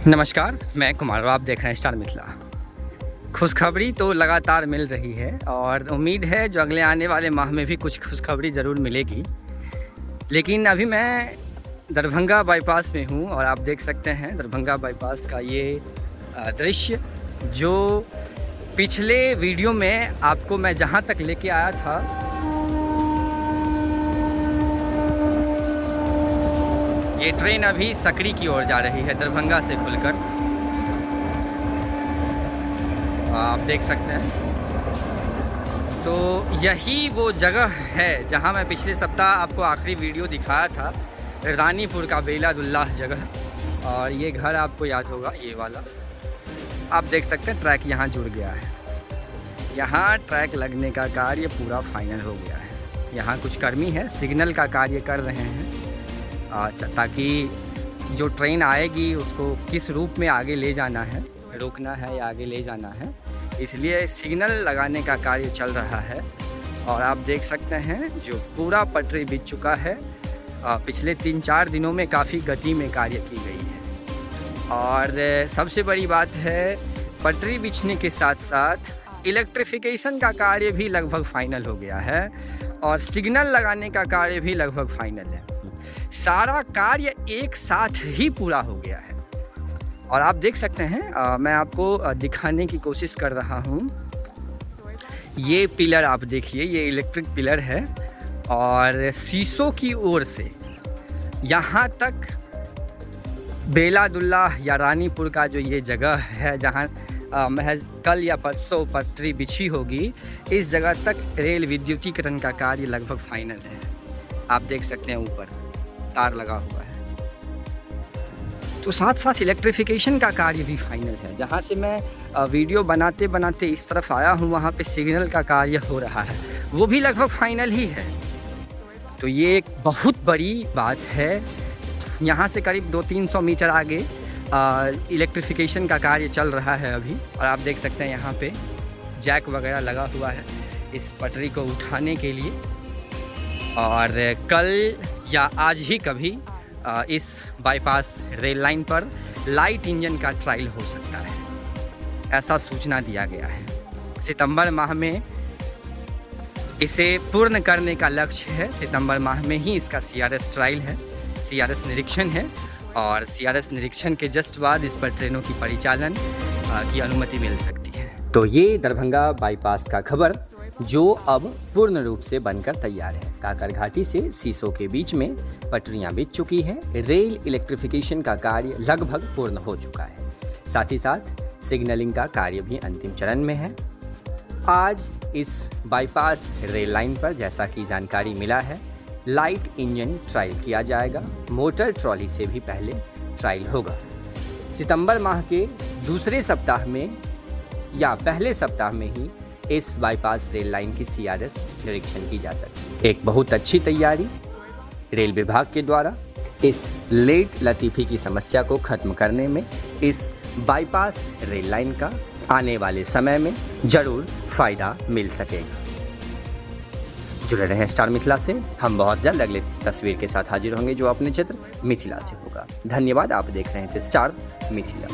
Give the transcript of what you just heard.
नमस्कार, मैं कुमार और आप देख रहे हैं स्टार मिथिला। खुशखबरी तो लगातार मिल रही है और उम्मीद है जो अगले आने वाले माह में भी कुछ खुशखबरी ज़रूर मिलेगी। लेकिन अभी मैं दरभंगा बाईपास में हूँ और आप देख सकते हैं दरभंगा बाईपास का ये दृश्य जो पिछले वीडियो में आपको मैं जहाँ तक लेके आया था ये ट्रेन अभी सकरी की ओर जा रही है दरभंगा से खुलकर, आप देख सकते हैं। तो यही वो जगह है जहां मैं पिछले सप्ताह आपको आखिरी वीडियो दिखाया था, रानीपुर का बेलादुल्लाह जगह। और ये घर आपको याद होगा, ये वाला आप देख सकते हैं। ट्रैक यहाँ जुड़ गया है, यहाँ ट्रैक लगने का कार्य पूरा फाइनल हो गया है। यहाँ कुछ कर्मी है सिग्नल का कार्य कर रहे हैं ताकि जो ट्रेन आएगी उसको किस रूप में आगे ले जाना है, रोकना है या आगे ले जाना है, इसलिए सिग्नल लगाने का कार्य चल रहा है। और आप देख सकते हैं जो पूरा पटरी बिछ चुका है। पिछले 3-4 दिनों में काफ़ी गति में कार्य की गई है। और सबसे बड़ी बात है, पटरी बिछने के साथ साथ इलेक्ट्रिफिकेशन का कार्य भी लगभग फाइनल हो गया है और सिग्नल लगाने का कार्य भी लगभग फाइनल है। सारा कार्य एक साथ ही पूरा हो गया है। और आप देख सकते हैं, मैं आपको दिखाने की कोशिश कर रहा हूँ। ये पिलर आप देखिए, ये इलेक्ट्रिक पिलर है और शीशों की ओर से यहाँ तक बेलादुल्लाह या रानीपुर का जो ये जगह है जहाँ महज कल या परसों पटरी बिछी होगी, इस जगह तक रेल विद्युतीकरण का कार्य लगभग फाइनल है। आप देख सकते हैं ऊपर तार लगा हुआ है। तो साथ साथ इलेक्ट्रिफिकेशन का कार्य भी फाइनल है। जहाँ से मैं वीडियो बनाते बनाते इस तरफ आया हूँ, वहाँ पे सिग्नल का कार्य हो रहा है, वो भी लगभग फाइनल ही है। तो ये एक बहुत बड़ी बात है। यहाँ से करीब 200-300 मीटर आगे इलेक्ट्रिफिकेशन का कार्य चल रहा है अभी। और आप देख सकते हैं यहाँ पे जैक वगैरह लगा हुआ है इस पटरी को उठाने के लिए। और कल या आज ही कभी इस बाईपास रेल लाइन पर लाइट इंजन का ट्रायल हो सकता है, ऐसा सूचना दिया गया है। सितंबर माह में इसे पूर्ण करने का लक्ष्य है। सितंबर माह में ही इसका CRS ट्रायल है, CRS निरीक्षण है और CRS निरीक्षण के जस्ट बाद इस पर ट्रेनों की परिचालन की अनुमति मिल सकती है। तो ये दरभंगा बाईपास का खबर जो अब पूर्ण रूप से बनकर तैयार है। काकर घाटी से शीशों के बीच में पटरियां बिछ चुकी हैं। रेल इलेक्ट्रिफिकेशन का कार्य लगभग पूर्ण हो चुका है। साथ ही साथ सिग्नलिंग का कार्य भी अंतिम चरण में है। आज इस बाईपास रेल लाइन पर जैसा कि जानकारी मिला है, लाइट इंजन ट्रायल किया जाएगा। मोटर ट्रॉली से भी पहले ट्रायल होगा। सितंबर माह के दूसरे सप्ताह में या पहले सप्ताह में ही इस बाईपास रेल लाइन की CRS निरीक्षण की जा सकती है। एक बहुत अच्छी तैयारी रेल विभाग के द्वारा इस लेट लतीफ़ी की समस्या को खत्म करने में इस बाईपास रेल लाइन का आने वाले समय में जरूर फायदा मिल सकेगा। जुड़े रहें स्टार मिथिला से। हम बहुत जल्द अगले तस्वीर के साथ हाजिर होंगे जो अपने क्षेत्र मिथिला से होगा। धन्यवाद। आप देख रहे थे स्टार मिथिला।